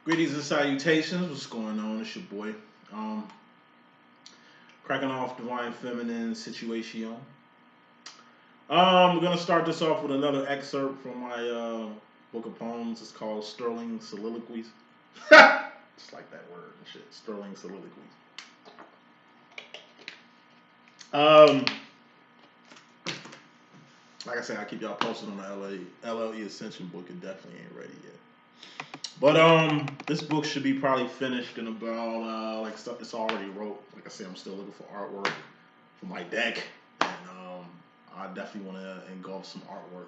Greetings and salutations. What's going on? It's your boy. Um, Cracking off Divine Feminine Situation. We're gonna start this off with another excerpt from my book of poems. It's called Sterling Soliloquies. Just like that word and shit. Sterling Soliloquies. Um, like I said, I keep y'all posted on the LLE.Ascension book. It definitely ain't ready yet. But this book should be probably finished in about like stuff it's already wrote. Like I said, I'm still looking for artwork for my deck, and I definitely want to engulf some artwork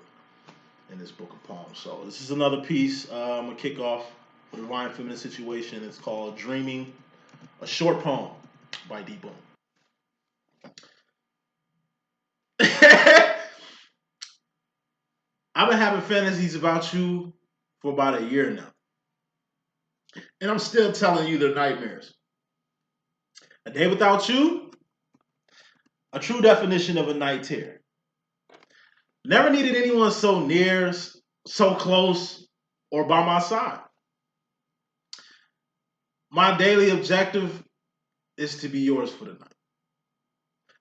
in this book of poems. So this is another piece. I'm gonna kick off for the Divine Feminine Situation. It's called "Dreaming," a short poem by D.Boom. I've been having fantasies about you for about a year now, and I'm still telling you they're nightmares. A day without you, a true definition of a night terror. Never needed anyone so near, so close, or by my side. My daily objective is to be yours for the night.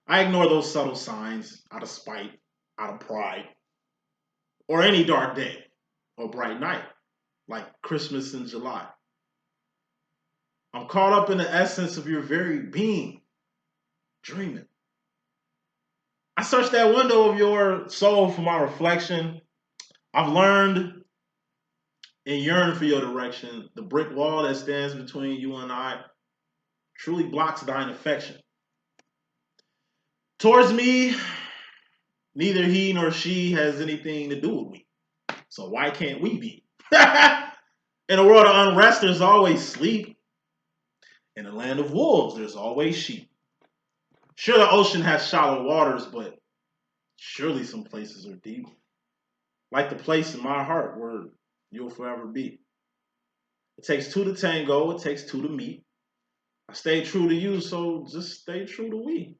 I ignore those subtle signs out of spite, out of pride, or any dark day or bright night, like Christmas in July. I'm caught up in the essence of your very being, dreaming. I search that window of your soul for my reflection. I've learned and yearn for your direction. The brick wall that stands between you and I truly blocks thine affection. Towards me, neither he nor she has anything to do with me. So why can't we be? In a world of unrest, there's always sleep. In a land of wolves, there's always sheep. Sure, the ocean has shallow waters, but surely some places are deep. Like the place in my heart where you'll forever be. It takes two to tango, it takes two to meet. I stay true to you, so just stay true to we.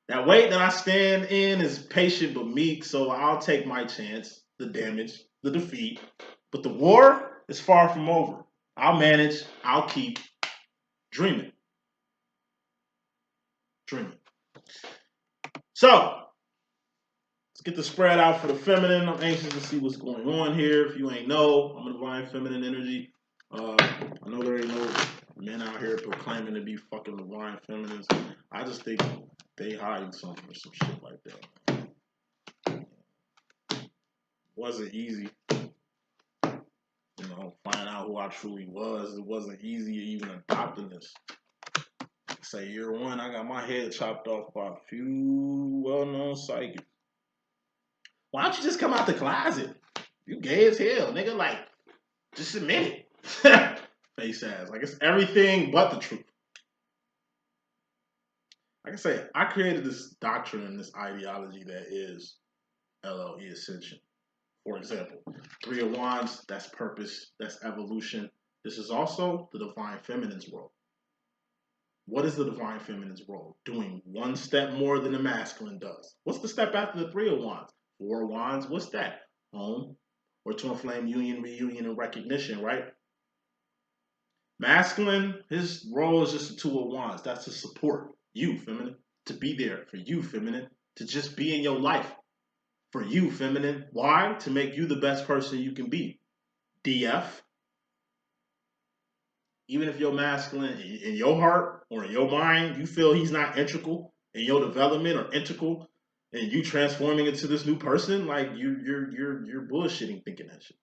That weight that I stand in is patient but meek, so I'll take my chance, the damage, the defeat. But the war is far from over. I'll manage, I'll keep dreaming. Dreaming. So, let's get the spread out for the feminine. I'm anxious to see what's going on here. If you ain't know, I'm a divine feminine energy. I know there ain't no men out here proclaiming to be fucking divine feminines. I just think they hide something or some shit like that. Wasn't easy, finding out who I truly was. It wasn't easy even adopting this. Say year one, I got my head chopped off by a few well-known psychics. Why don't you just come out the closet? You gay as hell, nigga. Like, just admit it. Face ass. Like, it's everything but the truth. Like I say, I created this doctrine and this ideology that is LLE.Ascension. For example, Three of Wands, that's purpose, that's evolution. This is also the Divine Feminine's role. What is the Divine Feminine's role? Doing one step more than the masculine does. What's the step after the Three of Wands? Four of Wands, what's that? Home, or twin flame union, reunion, and recognition, right? Masculine, his role is just a Two of Wands. That's to support you, feminine. To be there for you, feminine. To just be in your life for you, feminine. Why? To make you the best person you can be. DF. Even if you're masculine in your heart or in your mind, you feel he's not integral in your development or integral and you transforming into this new person, like you're bullshitting thinking that shit.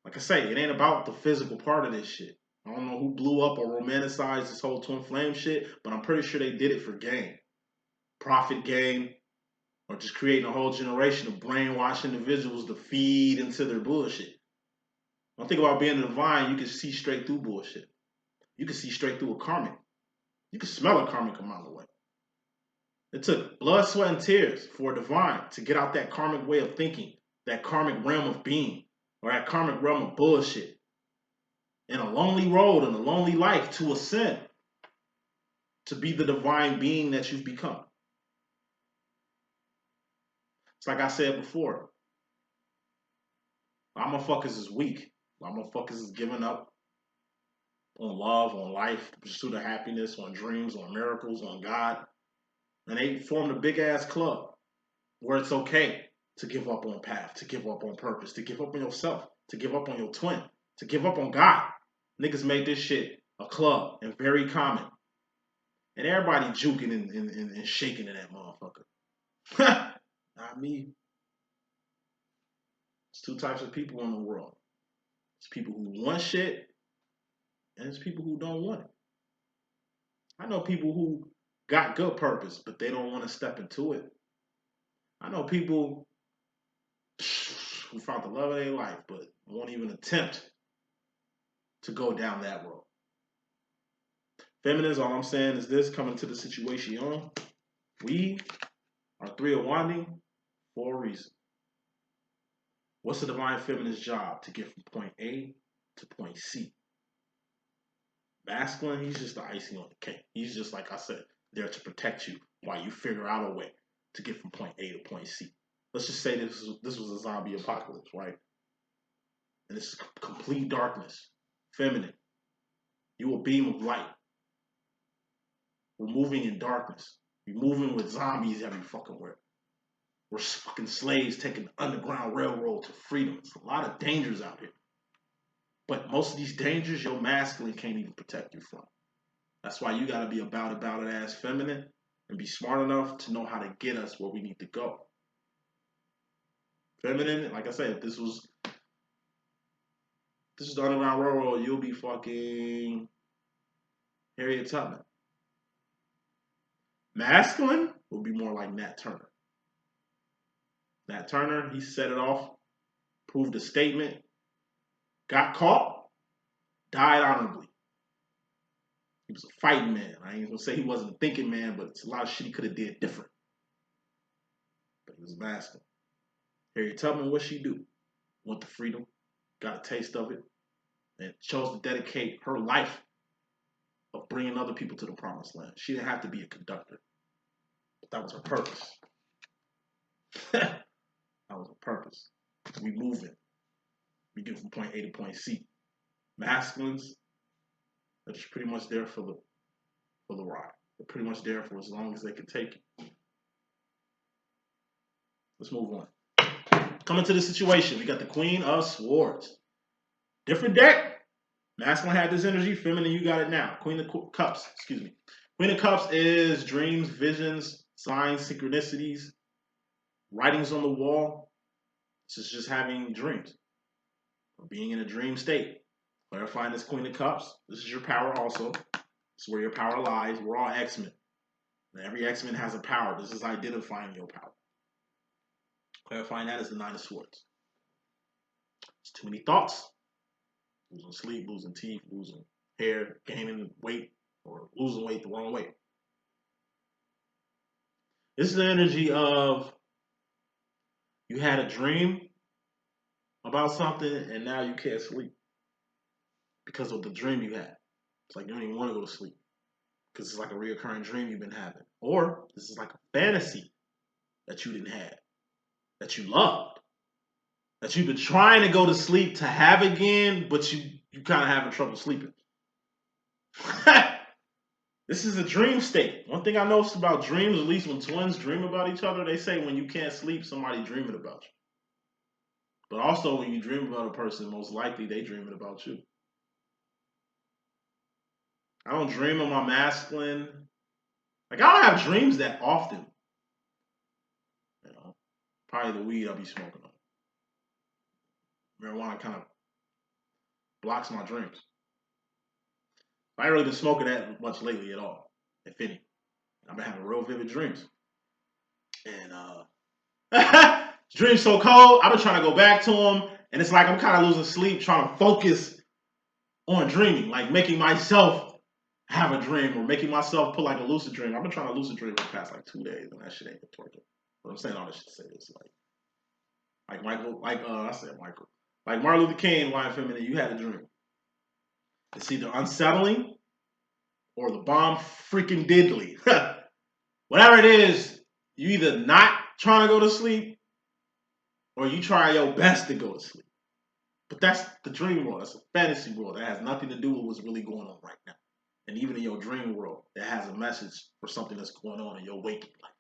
Like I say, it ain't about the physical part of this shit. I don't know who blew up or romanticized this whole twin flame shit, but I'm pretty sure they did it for gain. Profit gain, or just creating a whole generation of brainwashed individuals to feed into their bullshit. Don't think about being divine, you can see straight through bullshit. You can see straight through a karmic. You can smell a karmic a mile away. It took blood, sweat, and tears for a divine to get out that karmic way of thinking, that karmic realm of being, or that karmic realm of bullshit. In a lonely road and a lonely life to ascend, to be the divine being that you've become. It's like I said before, our motherfuckers is weak. A lot of motherfuckers is giving up on love, on life, pursuit of happiness, on dreams, on miracles, on God. And they formed a big ass club where it's okay to give up on path, to give up on purpose, to give up on yourself, to give up on your twin, to give up on God. Niggas made this shit a club and very common. And everybody juking and shaking in that motherfucker. Not me. There's two types of people in the world. It's people who want shit, and it's people who don't want it. I know people who got good purpose, but they don't want to step into it. I know people who found the love of their life, but won't even attempt to go down that road. Feminines, all I'm saying is this, coming to the situation, we are 3 of Wanding for a reason. What's the divine feminine's job? To get from point A to point C. Masculine, he's just the icing on the cake. He's just, like I said, there to protect you while you figure out a way to get from point A to point C. Let's just say this was a zombie apocalypse, right? And this is complete darkness. Feminine, you a beam of light. We're moving in darkness. We're moving with zombies every fucking where. We're fucking slaves taking the Underground Railroad to freedom. It's a lot of dangers out here. But most of these dangers, your masculine can't even protect you from. That's why you gotta be about it ass feminine and be smart enough to know how to get us where we need to go. Feminine, like I said, if this is the Underground Railroad, you'll be fucking Harriet Tubman. Masculine will be more like Nat Turner. Nat Turner, he set it off, proved a statement, got caught, died honorably. He was a fighting man. I ain't gonna say he wasn't a thinking man, but it's a lot of shit he could have did different. But he was masculine. Harriet Tubman, what she do? Went to freedom, got a taste of it, and chose to dedicate her life of bringing other people to the promised land. She didn't have to be a conductor, but that was her purpose. That was her purpose. We moving. We get from point A to point C. Masculines, they're just pretty much there for the ride. They're pretty much there for as long as they can take it. Let's move on. Coming to the situation, we got the Queen of Swords. Different deck. Masculine had this energy. Feminine, you got it now. Queen of Cups, excuse me. Queen of Cups is dreams, visions, signs, synchronicities, writings on the wall. This is just having dreams or being in a dream state. Clarifying this Queen of Cups. This is your power also. This is where your power lies. We're all X-Men. And every X-Men has a power. This is identifying your power. Clarifying that is the Nine of Swords. It's too many thoughts. Losing sleep, losing teeth, losing hair, gaining weight, or losing weight the wrong way. This is the energy of you had a dream about something and now you can't sleep because of the dream you had. It's like you don't even want to go to sleep because it's like a reoccurring dream you've been having. Or this is like a fantasy that you didn't have, that you loved, that you've been trying to go to sleep to have again, but you kind of having trouble sleeping. This is a dream state. One thing I noticed about dreams, at least when twins dream about each other, they say when you can't sleep, somebody dreaming about you. But also when you dream about a person, most likely they dreaming about you. I don't dream of my masculine. Like, I don't have dreams that often. You know, probably the weed I'll be smoking on. Marijuana kind of blocks my dreams. I ain't really been smoking that much lately at all, if any. I've been having real vivid dreams. And dreams so cold, I've been trying to go back to them, and it's like I'm kind of losing sleep trying to focus on dreaming, like making myself have a dream or making myself put like a lucid dream. I've been trying to lucid dream for the past like 2 days, and that shit ain't been working. But I'm saying all this shit to say this, like Michael, I said Michael, like Martin Luther King, Wine Feminine, you had a dream. It's either unsettling or the bomb freaking diddly. Whatever it is, you either not trying to go to sleep or you try your best to go to sleep. But that's the dream world. That's a fantasy world. That has nothing to do with what's really going on right now. And even in your dream world, that has a message for something that's going on in your waking life.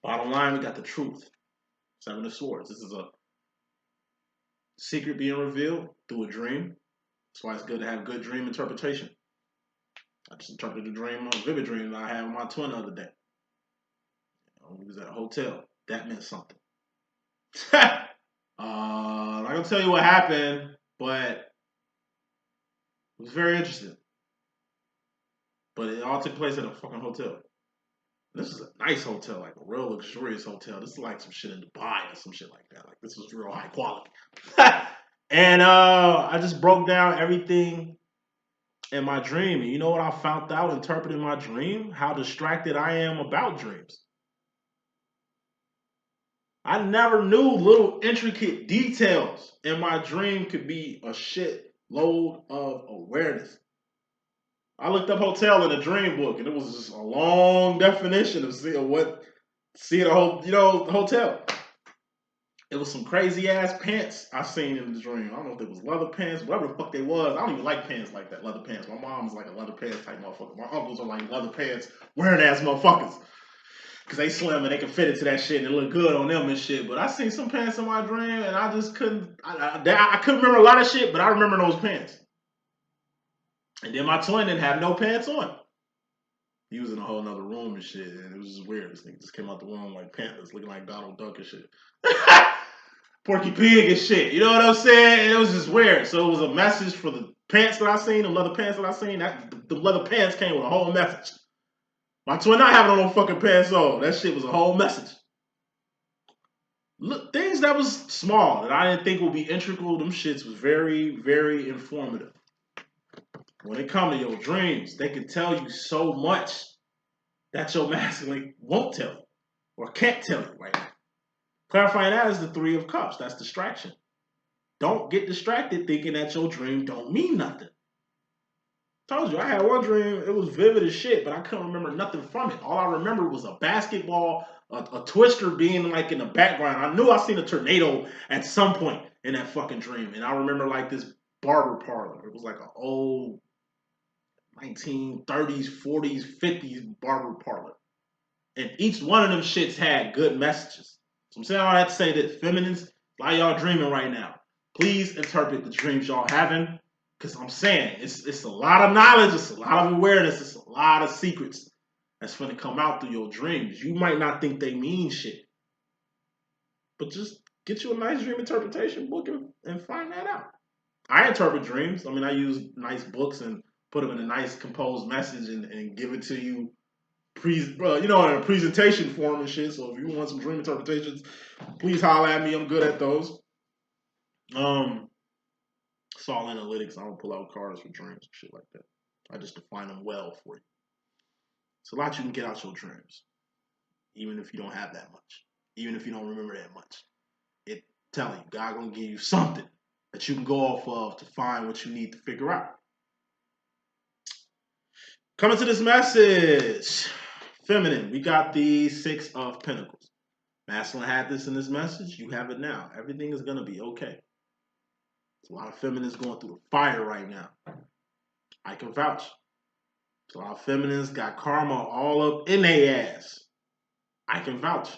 Bottom line, we got the truth. Seven of Swords. This is a secret being revealed through a dream. That's why it's good to have good dream interpretation. I just interpreted a dream, a vivid dream that I had with my twin the other day. We was at a hotel. That meant something. I'm not gonna tell you what happened, but it was very interesting. But it all took place at a fucking hotel. This is a nice hotel, like a real luxurious hotel. This is like some shit in Dubai or some shit like that. Like this was real high quality. And I just broke down everything in my dream. And you know what I found out interpreting my dream? How distracted I am about dreams. I never knew little intricate details in my dream could be a shit load of awareness. I looked up hotel in a dream book, and it was just a long definition of seeing a whole, hotel. It was some crazy ass pants I seen in the dream. I don't know if it was leather pants, whatever the fuck they was. I don't even like pants like that, leather pants. My mom's like a leather pants type motherfucker. My uncles are like leather pants wearing ass motherfuckers. Cause they slim and they can fit into that shit and it look good on them and shit. But I seen some pants in my dream and I just couldn't. I couldn't remember a lot of shit, but I remember those pants. And then my twin didn't have no pants on. He was in a whole nother room and shit, and it was just weird. This nigga just came out the room like pantless, looking like Donald Duck and shit. Porky Pig and shit. You know what I'm saying? And it was just weird. So it was a message for the pants that I seen, the leather pants that I seen. The leather pants came with a whole message. My twin not having no fucking pants on. That shit was a whole message. Look, things that was small that I didn't think would be integral, them shits was very, very informative. When it comes to your dreams, they can tell you so much that your masculine won't tell you or can't tell you right now. Clarifying that is the Three of Cups. That's distraction. Don't get distracted thinking that your dream don't mean nothing. Told you, I had one dream. It was vivid as shit, but I couldn't remember nothing from it. All I remember was a basketball, a twister being like in the background. I knew I seen a tornado at some point in that fucking dream. And I remember like this barber parlor. It was like an old 1930s, 40s, 50s barber parlor. And each one of them shits had good messages. So I'm saying all that to say that feminines, why y'all dreaming right now? Please interpret the dreams y'all having. Because I'm saying, it's a lot of knowledge, it's a lot of awareness, it's a lot of secrets that's going to come out through your dreams. You might not think they mean shit. But just get you a nice dream interpretation book and find that out. I interpret dreams. I mean, I use nice books and put them in a nice composed message and give it to you, in a presentation form and shit. So if you want some dream interpretations, please holler at me. I'm good at those. It's all analytics. I don't pull out cards for dreams and shit like that. I just define them well for you. It's a lot you can get out your dreams, even if you don't have that much, even if you don't remember that much. It telling you, God gonna give you something that you can go off of to find what you need to figure out. Coming to this message, feminine, we got the Six of Pentacles. Masculine had this in this message. You have it now. Everything is gonna be okay. There's a lot of feminines going through the fire right now. I can vouch. There's a lot of feminines got karma all up in their ass. I can vouch.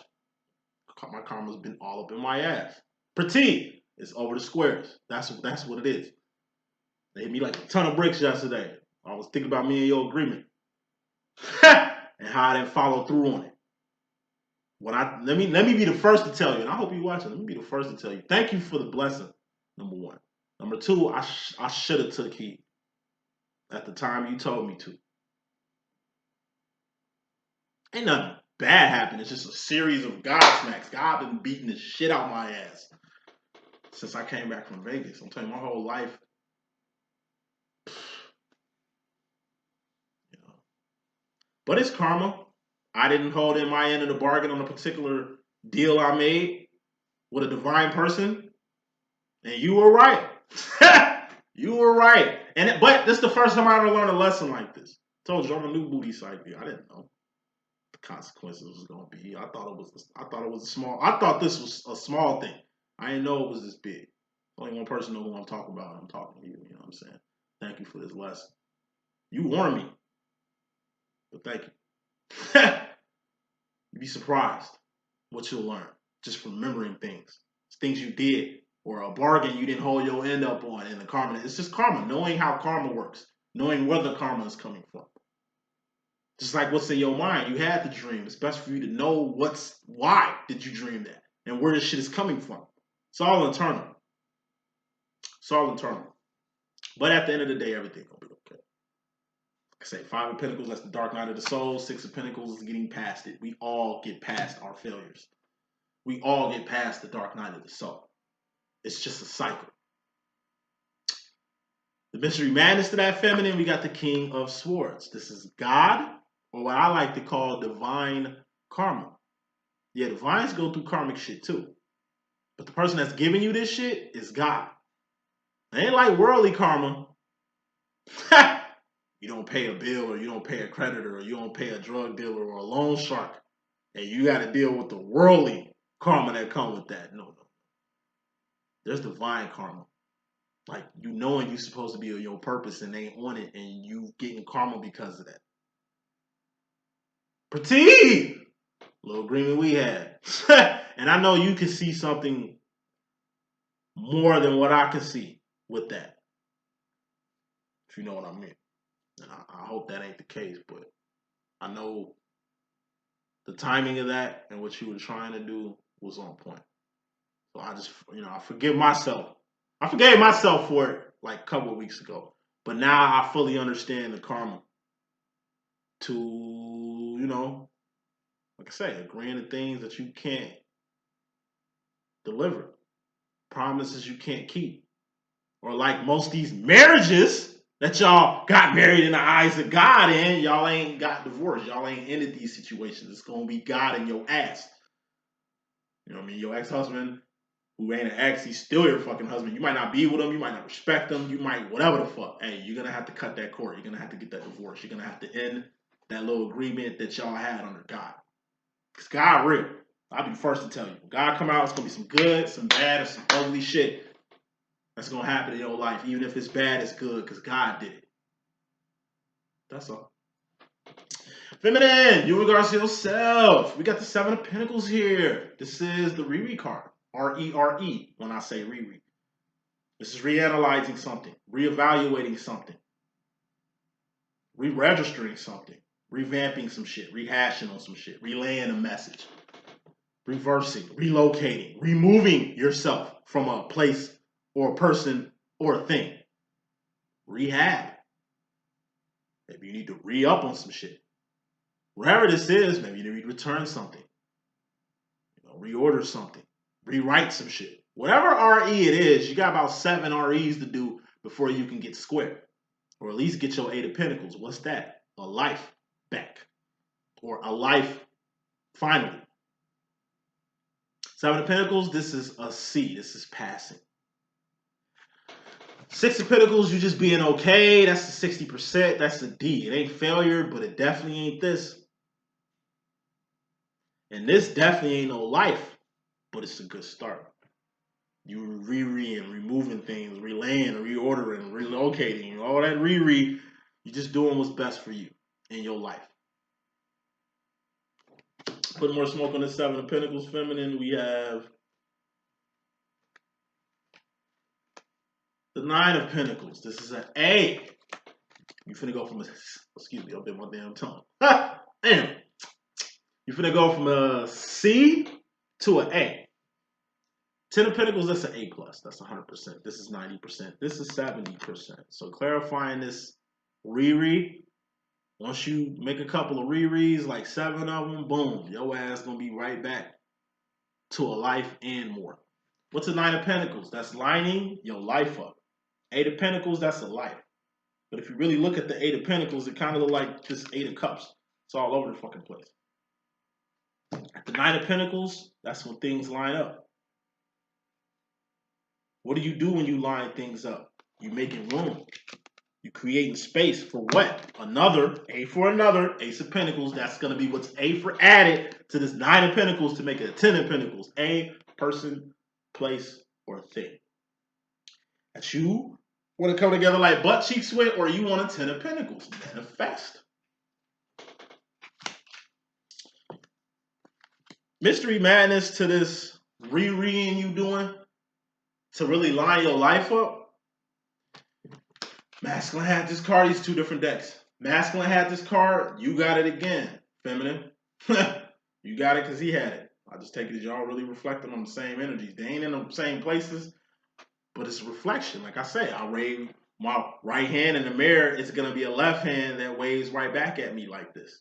My karma's been all up in my ass. Pretty. It's over the squares. That's what it is. They hit me like a ton of bricks yesterday. I was thinking about me and your agreement. And how I didn't follow through on it. Let me be the first to tell you, and I hope you're watching. Let me be the first to tell you. Thank you for the blessing, number one. Number two, I should have took heed at the time you told me to. Ain't nothing bad happened. It's just a series of God smacks. God been beating the shit out my ass since I came back from Vegas. I'm telling you, my whole life. But it's karma. I didn't hold in my end of the bargain on a particular deal I made with a divine person. And you were right. You were right. But this is the first time I ever learned a lesson like this. I told you I'm a new booty psyche. I didn't know the consequences was gonna be. I thought this was a small thing. I didn't know it was this big. Only one person knows who I'm talking about. I'm talking to you. You know what I'm saying? Thank you for this lesson. You warned me, but thank you. You'd be surprised what you'll learn just from remembering things. It's things you did or a bargain you didn't hold your end up on in the karma. It's just karma, knowing how karma works, knowing where the karma is coming from. Just like what's in your mind. You had the dream. It's best for you to know why did you dream that and where this shit is coming from. It's all internal. It's all internal. But at the end of the day, everything will be okay. Like I say, 5 of Pentacles, that's the dark night of the soul. 6 of Pentacles is getting past it. We all get past our failures. We all get past the dark night of the soul. It's just a cycle. The mystery madness to that feminine, we got the King of Swords. This is God, or what I like to call divine karma. Yeah, divines go through karmic shit too. But the person that's giving you this shit is God. It ain't like worldly karma. You don't pay a bill, or you don't pay a creditor, or you don't pay a drug dealer or a loan shark, and you got to deal with the worldly karma that come with that. No. There's divine karma. Like, you knowing you're supposed to be on your purpose and they ain't on it, and you getting karma because of that. Pretty little agreement we had. And I know you can see something more than what I can see with that. If you know what I mean. And I hope that ain't the case, but I know the timing of that and what you were trying to do was on point. So I just, I forgive myself. I forgave myself for it like a couple of weeks ago. But now I fully understand the karma to, like I say, agreeing to things that you can't deliver, promises you can't keep. Or like most of these marriages that y'all got married in the eyes of God in, y'all ain't got divorced. Y'all ain't ended these situations. It's going to be God in your ass. You know what I mean? Your ex-husband, who ain't an ex, he's still your fucking husband. You might not be with him. You might not respect him. You might whatever the fuck. Hey, you're going to have to cut that cord. You're going to have to get that divorce. You're going to have to end that little agreement that y'all had under God. Because God real. I'll be the first to tell you. When God come out, it's going to be some good, some bad, and some ugly shit that's going to happen in your life. Even if it's bad, it's good because God did it. That's all. Feminine, you in regards to yourself. We got the 7 of Pentacles here. This is the Reread card. R-E-R-E when I say reread. This is reanalyzing something, reevaluating something, re-registering something, revamping some shit, rehashing on some shit, relaying a message, reversing, relocating, removing yourself from a place or a person or a thing. Rehab. Maybe you need to re-up on some shit. Wherever this is, maybe you need to return something. Reorder something. Rewrite some shit. Whatever RE it is, you got about 7 REs to do before you can get square. Or at least get your 8 of Pentacles. What's that? A life back. Or a life finally. 7 of Pentacles, this is a C. This is passing. 6 of Pentacles, you just being okay. That's the 60%. That's the D. It ain't failure, but it definitely ain't this. And this definitely ain't no life, but it's a good start. You rereading, removing things, relaying, reordering, relocating, all that reread. You're just doing what's best for you in your life. Put more smoke on the 7 of Pentacles, feminine. We have the 9 of Pentacles. This is an A. You finna go from a, excuse me, I bit my damn tongue. Damn. You finna go from a C to an A. 10 of Pentacles, that's an A+. That's 100%. This is 90%. This is 70%. So clarifying this reread. Once you make a couple of rereads, like 7 of them, boom, your ass gonna be right back to a life and more. What's a 9 of Pentacles? That's lining your life up. 8 of Pentacles, that's a life. But if you really look at the 8 of Pentacles, it kind of look like this 8 of Cups. It's all over the fucking place. At the 9 of Pentacles, that's when things line up. What do you do when you line things up? You're making room. You're creating space for what? Another, A for another, Ace of Pentacles. That's going to be what's A for added to this 9 of Pentacles to make it a 10 of Pentacles. A, person, place, or thing. that you want to come together like butt cheeks with, or you want a 10 of Pentacles. Manifest. Mystery madness to this rereading you doing to really line your life up. Masculine had this card, these two different decks. Masculine had this card, you got it again. Feminine, you got it because he had it. I just take it as y'all really reflecting on the same energies. They ain't in the same places, but it's a reflection. Like I say, I wave my right hand in the mirror, it's going to be a left hand that waves right back at me like this.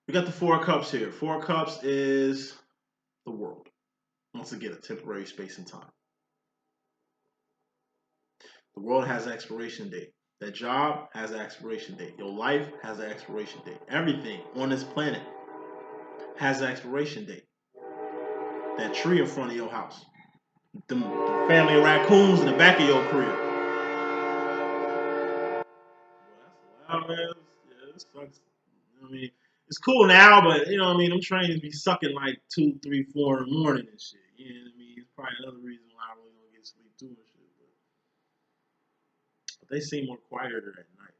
We got the Four of Cups here. Four of Cups is the world. Once again, a temporary space and time. The world has an expiration date. That job has an expiration date. Your life has an expiration date. Everything on this planet has an expiration date. That tree in front of your house. The family of raccoons in the back of your crib. Well, that's loud, man. Yeah, this sucks. I mean, it's cool now, but you know what I mean? Them trains be sucking like 2, 3, 4 in the morning and shit. You know what I mean? It's probably another reason why I really don't get sleep too and shit. But they seem more quieter at night.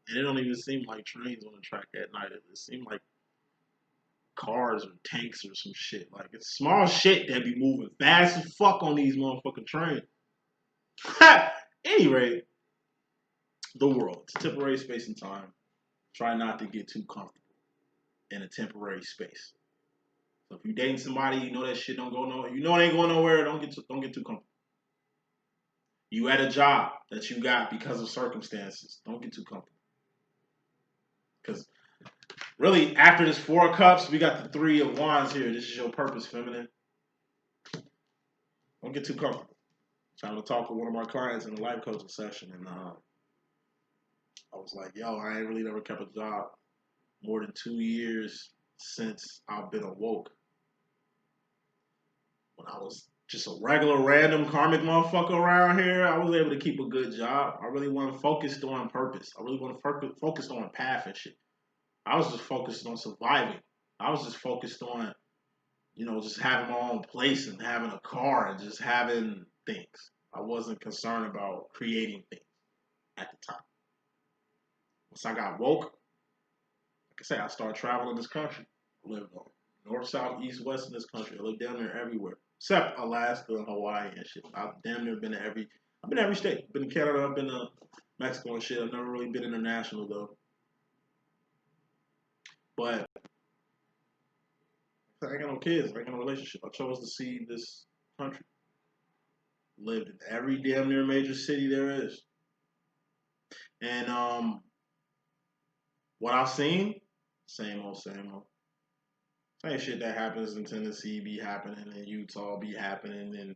And it don't even seem like trains on the track at night. It seems like cars or tanks or some shit. Like, it's small shit that be moving fast as fuck on these motherfucking trains. Anyway, the world. It's a temporary space and time. Try not to get too comfortable in a temporary space. So if you're dating somebody, you know that shit don't go nowhere. You know it ain't going nowhere. Don't get too comfortable. You at a job that you got because of circumstances. Don't get too comfortable. Because really, after this Four of Cups, we got the Three of Wands here. This is your purpose, feminine. Don't get too comfortable. I'm trying to talk with one of my clients in the life coaching session, and I was like, yo, I ain't really never kept a job more than 2 years since I've been awoke. When I was just a regular, random, karmic motherfucker around here, I was able to keep a good job. I really wasn't focused on purpose. I really wasn't focused on a path and shit. I was just focused on surviving. I was just focused on, you know, just having my own place and having a car and just having things. I wasn't concerned about creating things at the time. Once I got woke, like I said, I started traveling this country. I lived on north, south, east, west in this country. I lived down there everywhere, except Alaska and Hawaii and shit. I've damn near been to every state. I've been to Canada, I've been to Mexico and shit. I've never really been international though. But I ain't got no kids. I ain't got no relationship. I chose to see this country. Lived in every damn near major city there is. And what I've seen, same old, same old. Same shit that happens in Tennessee be happening in Utah, be happening in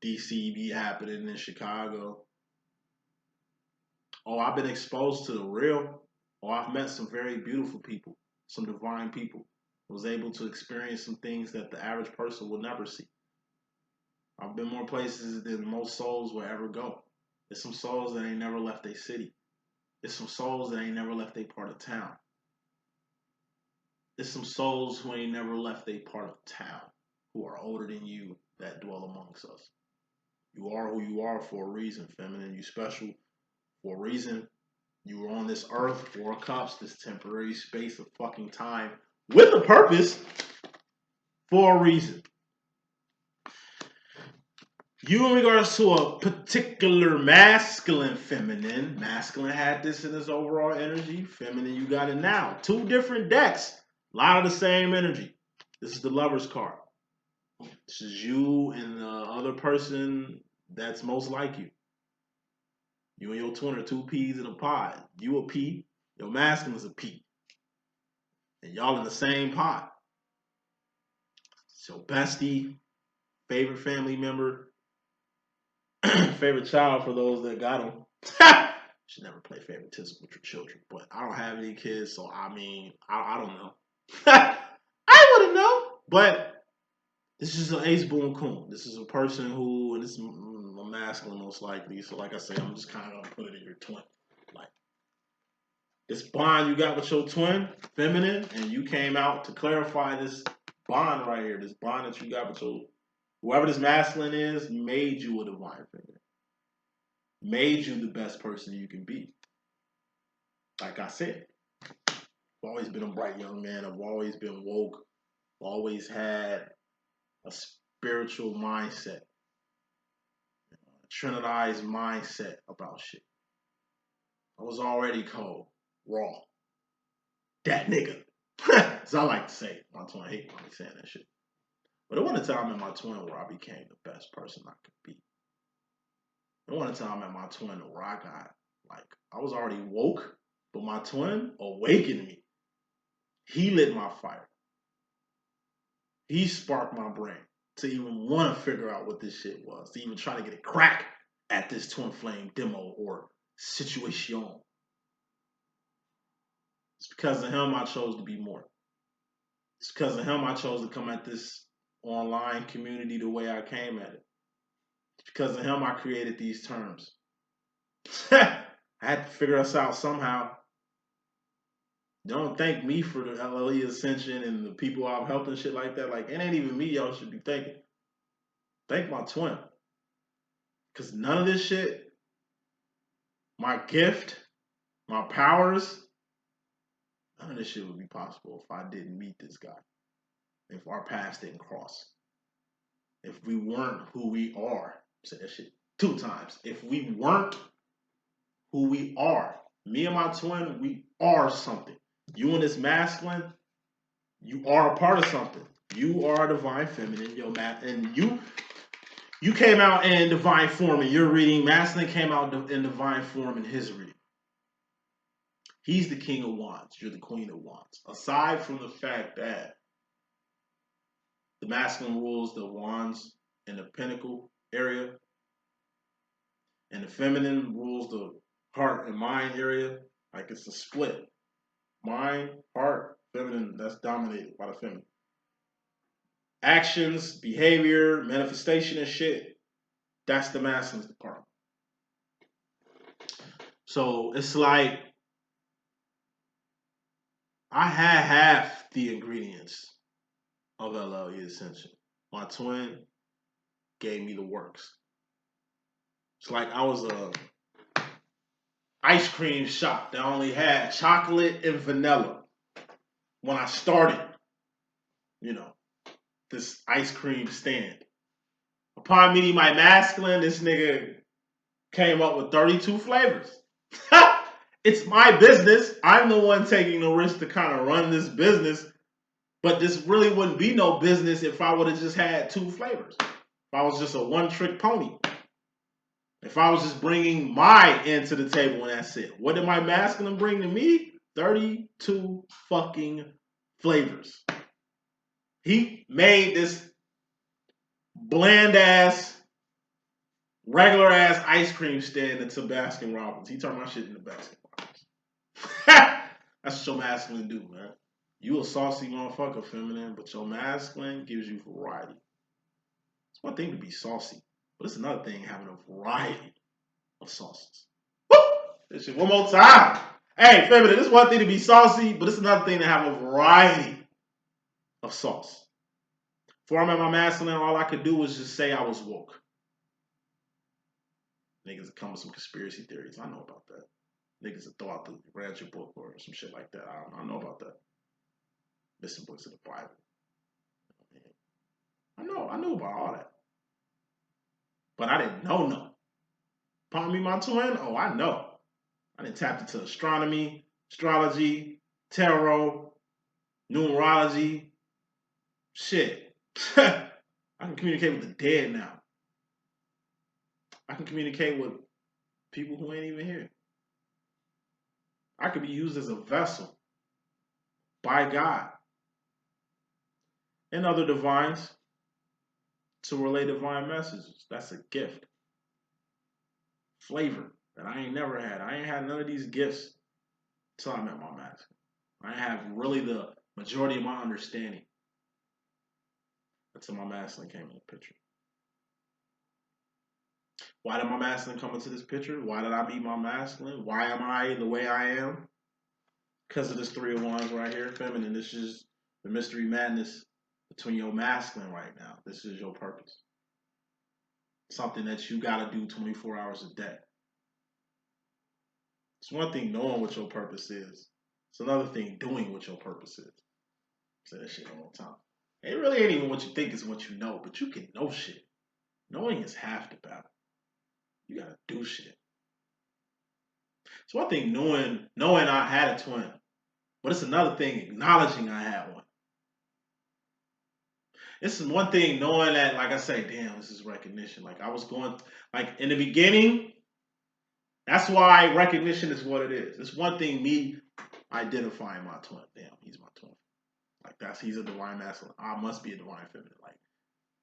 DC, be happening in Chicago. Oh, I've been exposed to the real. Oh, I've met some very beautiful people, some divine people. Was able to experience some things that the average person will never see. I've been more places than most souls will ever go. There's some souls that ain't never left their city. There's some souls that ain't never left their part of town. There's some souls who ain't never left their part of town, who are older than you, that dwell amongst us. You are who you are for a reason, feminine. You special for a reason. You were on this earth, Four of Cups, this temporary space of fucking time, with a purpose, for a reason. You, in regards to a particular masculine, feminine, masculine had this in his overall energy, feminine, you got it now. Two different decks, a lot of the same energy. This is the Lover's card. This is you and the other person that's most like you. You and your twin are two peas in a pod. You a pea, your masculine is a pea. And y'all in the same pot. So bestie, favorite family member, favorite child for those that got them. Should never play favoritism with your children, but I don't have any kids, so I mean, I don't know. I wouldn't know, but this is an ace boom coon. This is a person who, and this is a masculine most likely. So, like I say, I'm just kind of gonna put it in your twin. Like this bond you got with your twin, feminine, and you came out to clarify this bond right here. This bond that you got with your Whoever this masculine is made you a divine feminine. Made you the best person you can be. Like I said, I've always been a bright young man. I've always been woke. Always had a spiritual mindset, a trinitized mindset about shit. I was already cold, raw. That nigga. As I like to say. My twin hate me saying that shit. But it wasn't a time in my twin where I became the best person I could be. It wasn't a time in my twin where I got, like, I was already woke, but my twin awakened me. He lit my fire. He sparked my brain to even want to figure out what this shit was, to even try to get a crack at this twin flame demo or situation. It's because of him I chose to be more. It's because of him I chose to come at this online community the way I came at it. It's because of him I created these terms. I had to figure us out somehow. Don't thank me for the LLE.Ascension and the people I've helped and shit like that. Like, it ain't even me y'all should be thanking. Thank my twin. Because none of this shit, my gift, my powers, none of this shit would be possible if I didn't meet this guy. If our paths didn't cross. If we weren't who we are. I said that shit 2 times. If we weren't who we are. Me and my twin, we are something. You and this masculine, you are a part of something. You are a divine feminine, and you came out in divine form in your reading. Masculine came out in divine form in his reading. He's the king of wands. You're the queen of wands. Aside from the fact that the masculine rules the wands and the pentacle area, and the feminine rules the heart and mind area, like it's a split. Mind, heart, feminine, that's dominated by the feminine. Actions, behavior, manifestation and shit, that's the masculine's department. So it's like I had half the ingredients of LLE.Ascension. My twin gave me the works. It's like I was a ice cream shop that only had chocolate and vanilla when I started, this ice cream stand. Upon meeting my masculine, this nigga came up with 32 flavors. It's my business. I'm the one taking the risk to kind of run this business. But this really wouldn't be no business if I would have just had 2 flavors. If I was just a one-trick pony. If I was just bringing my end to the table and that's it. What did my masculine bring to me? 32 fucking flavors. He made this bland-ass, regular-ass ice cream stand into Baskin Robbins. He turned my shit into Baskin Robbins. That's what your masculine do, man. You a saucy motherfucker, feminine, but your masculine gives you variety. It's one thing to be saucy, but it's another thing having a variety of sauces. Woo! This shit one more time. Hey, feminine, it's one thing to be saucy, but it's another thing to have a variety of sauce. Before I met my masculine, all I could do was just say I was woke. Niggas come with some conspiracy theories. I know about that. Niggas that throw out the read your book or some shit like that. I know about that. Missing books of the Bible. I knew about all that. But I didn't know. Upon me, my twin, oh, I know. I done tapped into astronomy, astrology, tarot, numerology. Shit. I can communicate with the dead now. I can communicate with people who ain't even here. I could be used as a vessel by God and other divines to relay divine messages. That's a gift. Flavor that I ain't never had. I ain't had none of these gifts until I met my masculine. I have really the majority of my understanding until my masculine came in the picture. Why did my masculine come into this picture? Why did I meet my masculine? Why am I the way I am? Because of this 3 of Wands right here, feminine. This is the mystery madness between your masculine right now. This is your purpose. something that you got to do 24 hours a day. It's one thing knowing what your purpose is. It's another thing doing what your purpose is. I say that shit all the time. It really ain't even what you think is what you know, but you can know shit. Knowing is half the battle. You gotta do shit. It's one thing knowing I had a twin, but it's another thing acknowledging I had one. It's one thing knowing that, like I say, damn, this is recognition. Like I was going, like in the beginning, that's why recognition is what it is. It's one thing me identifying my twin. Damn, he's my twin. Like he's a divine masculine. I must be a divine feminine. Like,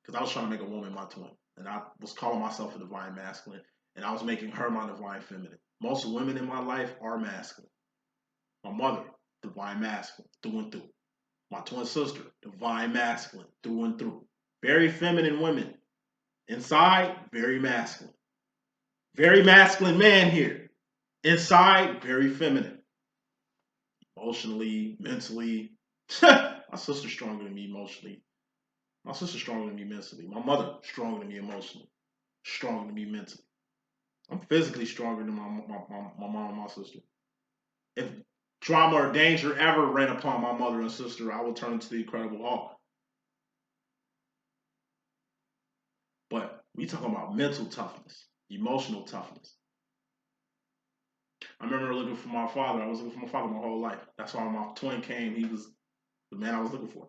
because I was trying to make a woman my twin, and I was calling myself a divine masculine, and I was making her my divine feminine. Most women in my life are masculine. My mother, divine masculine, through and through. My twin sister, divine masculine, through and through. Very feminine women. Inside, very masculine. Very masculine man here. Inside, very feminine. Emotionally, mentally. My sister's stronger than me emotionally. My sister's stronger than me mentally. My mother, stronger than me emotionally. Stronger than me mentally. I'm physically stronger than my mom and my sister. If trauma or danger ever ran upon my mother and sister, I would turn into the Incredible Hulk. But we talking about mental toughness, emotional toughness. I remember looking for my father. I was looking for my father my whole life. That's why my twin came. He was the man I was looking for.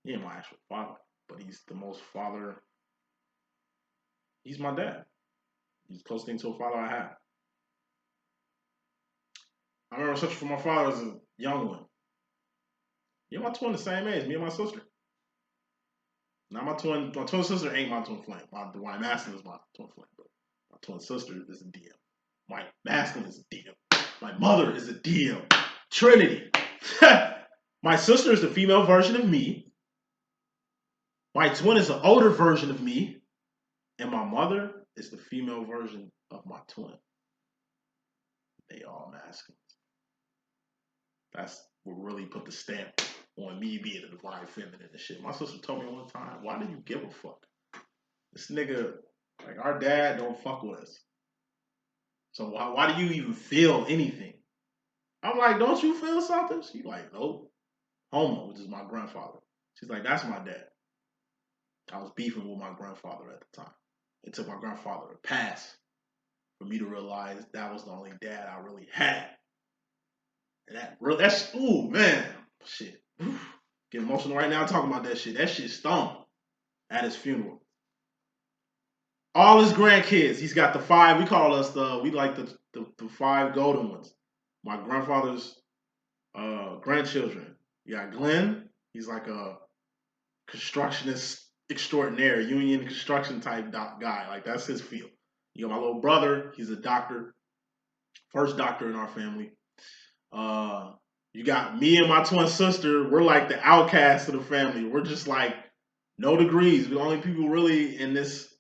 He ain't my actual father, but he's the most father. He's my dad. He's the closest thing to a father I have. I remember searching for my father as a young one. Me and my twin the same age, me and my sister. Now my twin sister ain't my twin flame. My divine masculine is my twin flame, but my twin sister is a DM. My masculine is a DM. My mother is a DM. Trinity. My sister is the female version of me. My twin is the older version of me. And my mother is the female version of my twin. They all masculines. That's what really put the stamp on me being a divine feminine and shit. My sister told me one time, why do you give a fuck? This nigga, like our dad don't fuck with us. So why do you even feel anything? I'm like, don't you feel something? She's like, nope. Homo, which is my grandfather. She's like, that's my dad. I was beefing with my grandfather at the time. It took my grandfather to pass for me to realize that was the only dad I really had. And that's ooh man, shit. Get emotional right now talking about that shit. That shit stung at his funeral. All his grandkids, he's got the 5. We call us we like the 5 golden ones. My grandfather's grandchildren. You got Glenn. He's like a constructionist extraordinaire, union construction type guy. Like that's his field. You got my little brother. He's a doctor. First doctor in our family. You got me and my twin sister. We're like the outcasts of the family. We're just like no degrees. We're the only people really in this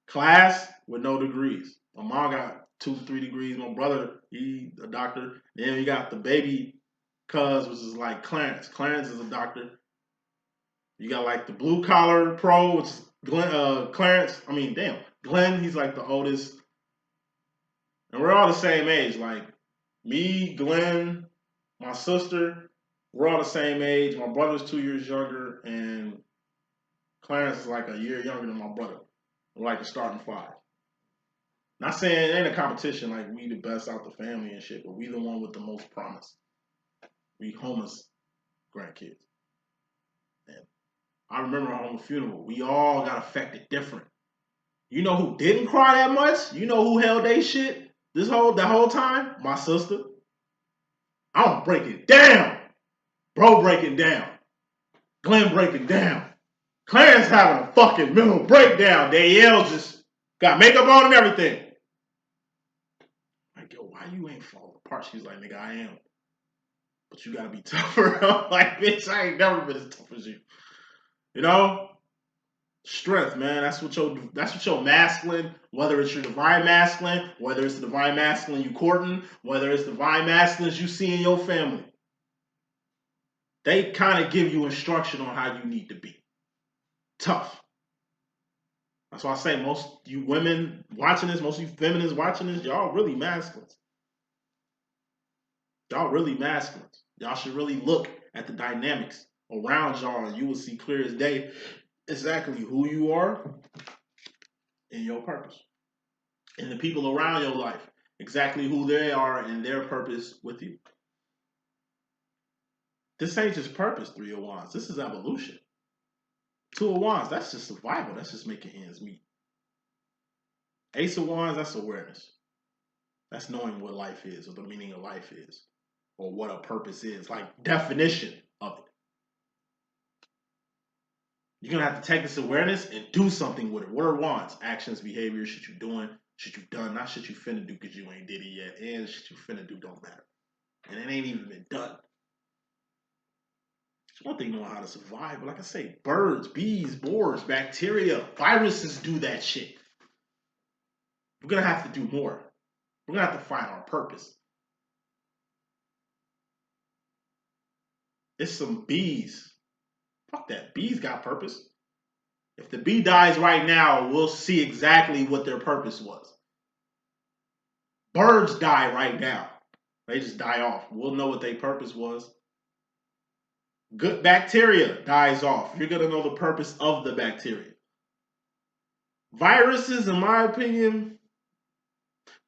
class with no degrees. My mom got 2 to 3 degrees. My brother, he a doctor. Then we got the baby cuz, which is like Clarence. Clarence is a doctor. You got like the blue collar pro, which is Clarence. I mean, damn, Glenn. He's like the oldest, and we're all the same age. Like me, Glenn, my sister, we're all the same age. My brother's 2 years younger, and Clarence is like a year younger than my brother. We're like the starting 5. Not saying it ain't a competition, like we the best out the family and shit, but we the one with the most promise. We Homer's grandkids. And I remember on the funeral, we all got affected different. You know who didn't cry that much? You know who held they shit the whole time? My sister. I'm breaking down. Bro breaking down. Glenn breaking down. Clarence having a fucking mental breakdown. Danielle just got makeup on and everything. Like, yo, why you ain't falling apart? She's like, nigga, I am. But you gotta be tougher. I'm like, bitch, I ain't never been as tough as you. You know? Strength, man. That's what your masculine, whether it's your divine masculine, whether it's the divine masculine you courting, whether it's divine masculines you see in your family. They kind of give you instruction on how you need to be. Tough. That's why I say most you women watching this, most of you feminists watching this, y'all really masculine. Y'all really masculine. Y'all should really look at the dynamics around y'all, and you will see clear as day exactly who you are and your purpose. And the people around your life, exactly who they are and their purpose with you. This ain't just purpose, Three of Wands. This is evolution. Two of Wands, that's just survival. That's just making ends meet. Ace of Wands, that's awareness. That's knowing what life is, or the meaning of life is, or what a purpose is, like definition of it. You're going to have to take this awareness and do something with it. What are wands? Actions, behaviors, shit you doing, shit you done, not shit you finna do because you ain't did it yet. And shit you finna do don't matter. And it ain't even been done. It's one thing knowing how to survive, but like I say, birds, bees, boars, bacteria, viruses do that shit. We're going to have to do more. We're going to have to find our purpose. It's some bees. Fuck that. Bees got purpose. If the bee dies right now, we'll see exactly what their purpose was. Birds die right now. They just die off. We'll know what their purpose was. Good bacteria dies off. You're going to know the purpose of the bacteria. Viruses, in my opinion,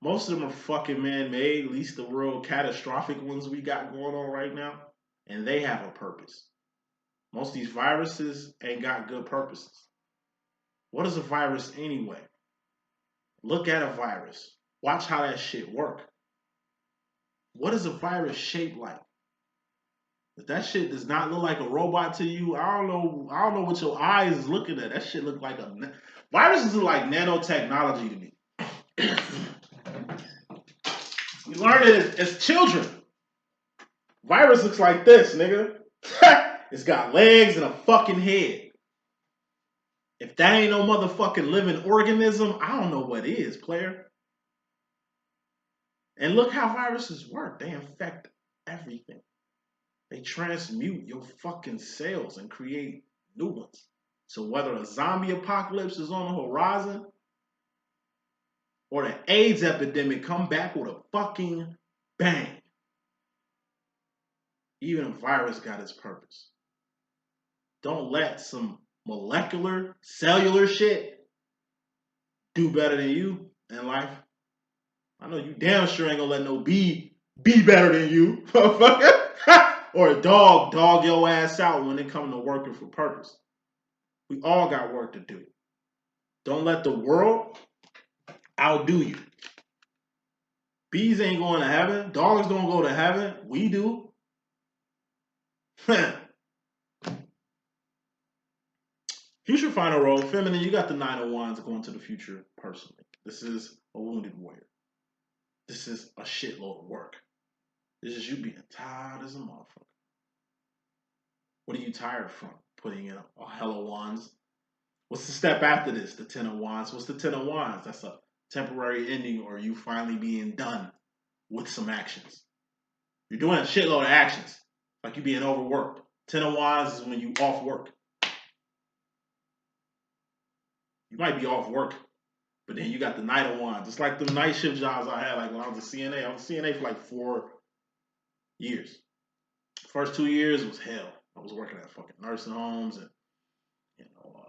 most of them are fucking man-made, at least the real catastrophic ones we got going on right now. And they have a purpose. Most of these viruses ain't got good purposes. What is a virus anyway? Look at a virus. Watch how that shit work. What is a virus shaped like? If that shit does not look like a robot to you, I don't know what your eyes is looking at. That shit look like a viruses look like nanotechnology to me. We learned it as children. Virus looks like this, nigga. It's got legs and a fucking head. If that ain't no motherfucking living organism, I don't know what is, player. And look how viruses work. They infect everything. They transmute your fucking cells and create new ones. So whether a zombie apocalypse is on the horizon or the AIDS epidemic come back with a fucking bang, even a virus got its purpose. Don't let some molecular, cellular shit do better than you in life. I know you damn sure ain't gonna let no bee be better than you, motherfucker. Or a dog your ass out when it comes to working for purpose. We all got work to do. Don't let the world outdo you. Bees ain't going to heaven. Dogs don't go to heaven. We do. Future final role. Feminine, you got the 9 of Wands going to the future personally. This is a wounded warrior. This is a shitload of work. This is you being tired as a motherfucker. What are you tired from? Putting in a hell of wands. What's the step after this? The 10 of Wands. What's the 10 of Wands? That's a temporary ending or you finally being done with some actions. You're doing a shitload of actions. Like you being overworked. 10 of Wands is when you off work. You might be off work, but then you got the Knight of Wands. It's like the night shift jobs I had like when I was a CNA. I was a CNA for like 4 years. First 2 years was hell. I was working at fucking nursing homes and, you know,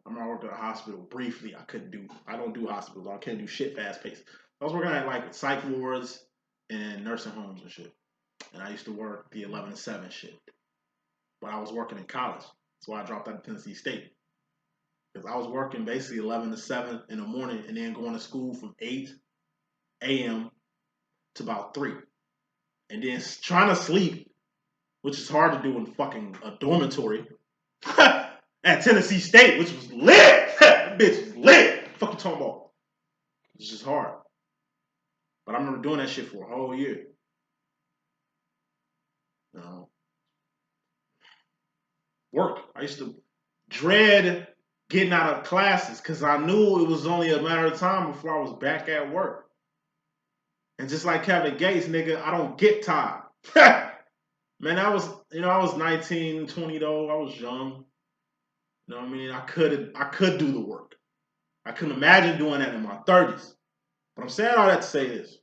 I remember I worked at a hospital briefly. I don't do hospitals. I can't do shit fast paced. I was working at like psych wards and nursing homes and shit. And I used to work the 11 to 7 shift. But I was working in college. That's why I dropped out of Tennessee State. Because I was working basically 11 to 7 in the morning and then going to school from 8 a.m. to about 3. And then trying to sleep, which is hard to do in fucking a dormitory at Tennessee State, which was lit. That bitch was lit. Fuck you talking about? It's just hard. But I remember doing that shit for a whole year. You know, work. I used to dread getting out of classes because I knew it was only a matter of time before I was back at work. And just like Kevin Gates, nigga, I don't get time. Man, I was 19, 20 though. I was young. You know what I mean? I could do the work. I couldn't imagine doing that in my 30s. But I'm saying all that to say this.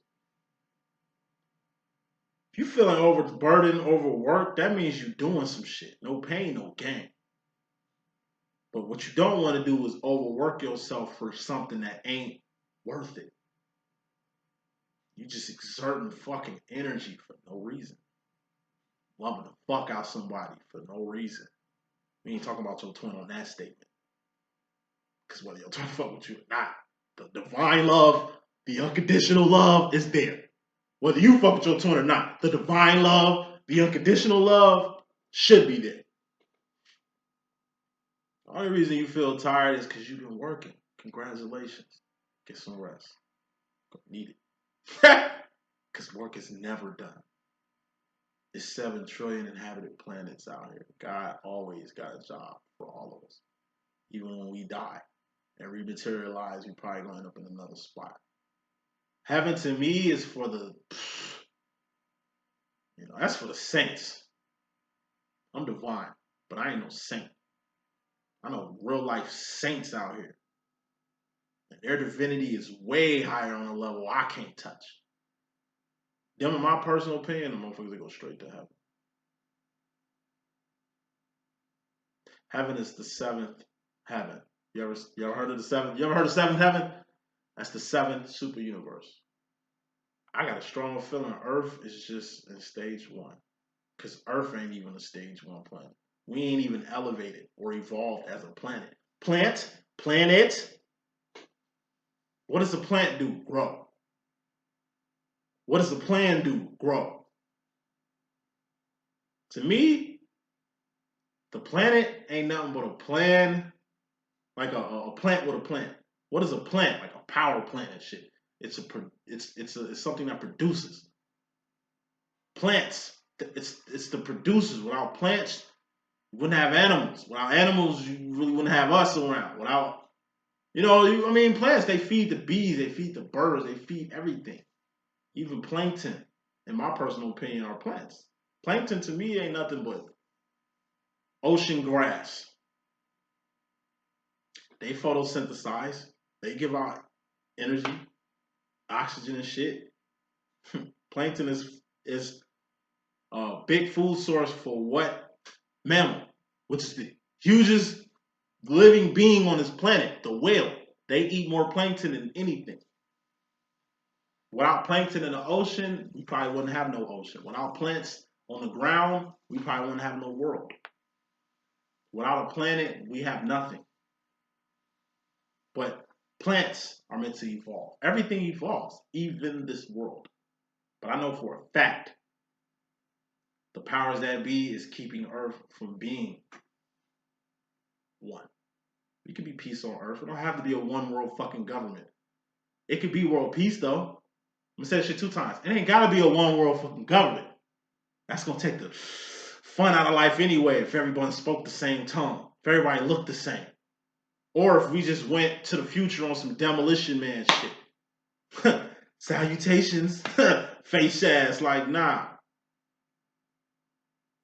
If you're feeling overburdened, overworked, that means you're doing some shit. No pain, no gain. But what you don't want to do is overwork yourself for something that ain't worth it. You just exerting fucking energy for no reason. Loving the fuck out somebody for no reason. We ain't talking about your twin on that statement. Because whether you're trying to fuck with you or not, the divine love, the unconditional love is there. Whether you fuck with your twin or not, the divine love, the unconditional love should be there. The only reason you feel tired is because you've been working. Congratulations. Get some rest. Need it. Because work is never done. There's 7 trillion inhabited planets out here. God always got a job for all of us. Even when we die and rematerialize, we probably going to end up in another spot. Heaven to me is for the, that's for the saints. I'm divine, but I ain't no saint. I know real life saints out here. And their divinity is way higher on a level I can't touch. Them, in my personal opinion, the motherfuckers that go straight to heaven. Heaven is the 7th heaven. You ever heard of the 7th? You ever heard of 7th heaven? That's the 7th super universe. I got a strong feeling Earth is just in stage 1. Because Earth ain't even a stage 1 planet. We ain't even elevated or evolved as a planet. Planet. What does a plant do? Grow. What does a plant do? Grow. To me, the planet ain't nothing but a plan, like a plant with a plant. What is a plant? Like a power plant and shit. It's something that produces. Plants, it's the producers. Without plants, you wouldn't have animals. Without animals, you really wouldn't have us around. Without, plants, they feed the bees, they feed the birds, they feed everything. Even plankton, in my personal opinion, are plants. Plankton to me ain't nothing but ocean grass. They photosynthesize. They give out energy, oxygen and shit. Plankton is a big food source for what? Mammal, which is the hugest living being on this planet, the whale. They eat more plankton than anything. Without plankton in the ocean, we probably wouldn't have no ocean. Without plants on the ground, we probably wouldn't have no world. Without a planet, we have nothing. But plants are meant to evolve. Everything evolves, even this world. But I know for a fact, the powers that be is keeping Earth from being one. We could be peace on Earth. It don't have to be a one world fucking government. It could be world peace though. I'm gonna say that shit 2 times. It ain't gotta be a one world fucking government. That's gonna take the fun out of life anyway if everyone spoke the same tongue. If everybody looked the same. Or if we just went to the future on some demolition man shit. Salutations. Face ass. Like, nah.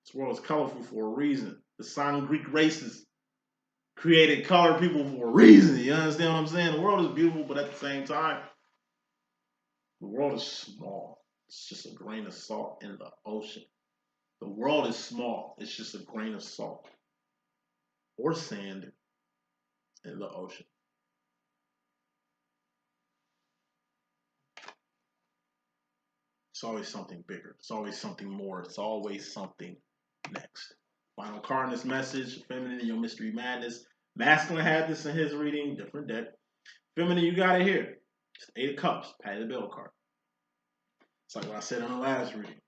This world is colorful for a reason. The Sino Greek races created colored people for a reason. You understand what I'm saying? The world is beautiful, but at the same time, the world is small. It's just a grain of salt in the ocean. The world is small. It's just a grain of salt or sand in the ocean. It's always something bigger. It's always something more. It's always something next. Final card in this message, Feminine in your mystery madness. Masculine had this in his reading, different deck. Feminine, you got it here. It's 8 of Cups, Patty the Bell card. It's like what I said in the last reading.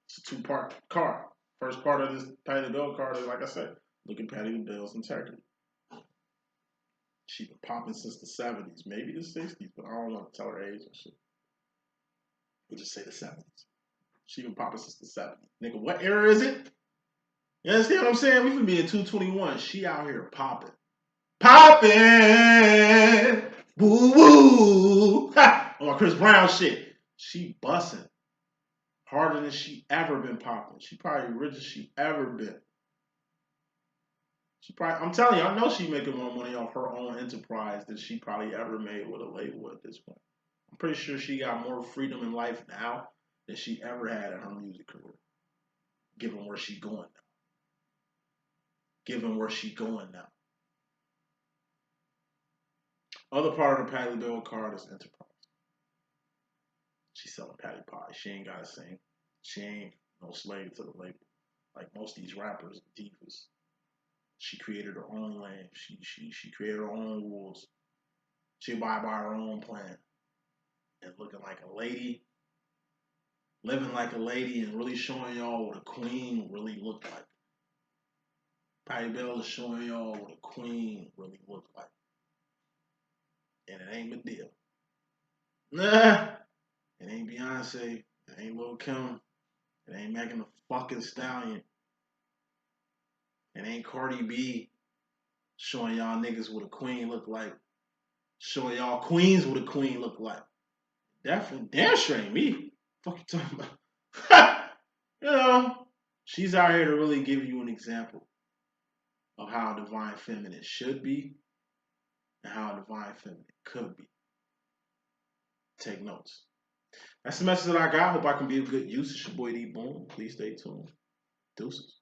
It's a 2-part card. First part of this Patty the Bell card is, like I said, look at Patty the Bell's integrity. She's been popping since the 70s, maybe the 60s, but I don't want to tell her age and shit. We'll just say the 70s. She been popping since the 70s. Nigga, what era is it? You understand what I'm saying? We can be in 221. She out here popping. Popping! Woo woo! Ha! On my Chris Brown shit. She busting. Harder than she ever been popping. She probably the richest she ever been. She probably, I'm telling you, I know she making more money off her own enterprise than she probably ever made with a label at this point. I'm pretty sure she got more freedom in life now than she ever had in her music career. Given where she's going now. Given where she's going now. Other part of the Patti LaBelle card is enterprise. She's selling patty pie. She ain't gotta sing. She ain't no slave to the label. Like most of these rappers and divas. She created her own lane. She created her own rules. She abide by her own plan. And looking like a lady, living like a lady, and really showing y'all what a queen really looked like. Patti LaBelle is showing y'all what a queen really looked like. And it ain't Medea. Nah. It ain't Beyonce. It ain't Lil Kim. It ain't Megan the fucking Stallion. It ain't Cardi B showing y'all niggas what a queen look like. Showing y'all queens what a queen look like. Definitely, damn sure ain't me. Fuck you talking about? You know, she's out here to really give you an example of how a divine feminine should be and how a divine feminine could be. Take notes. That's the message that I got. Hope I can be of good use. It's your boy D.Boom. Please stay tuned. Deuces.